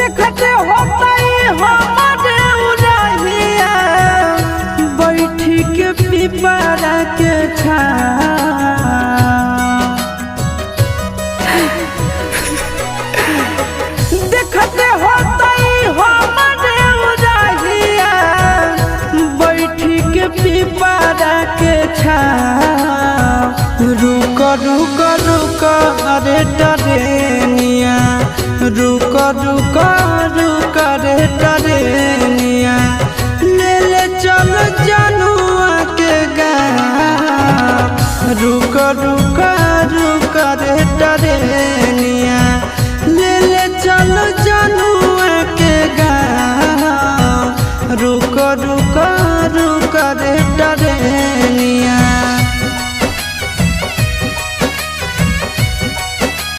देखते होता हमारे उड़हिया बैठी के पिपरा के देखते होता हमारे उड़हिया बैठी के पिपरा के रुक रुक रुक अरे टरेनिया रुक रुक रुक रे टरेनिया ले ले चल जनुआ के गाँव रुक रुक रुक रे टरेनिया।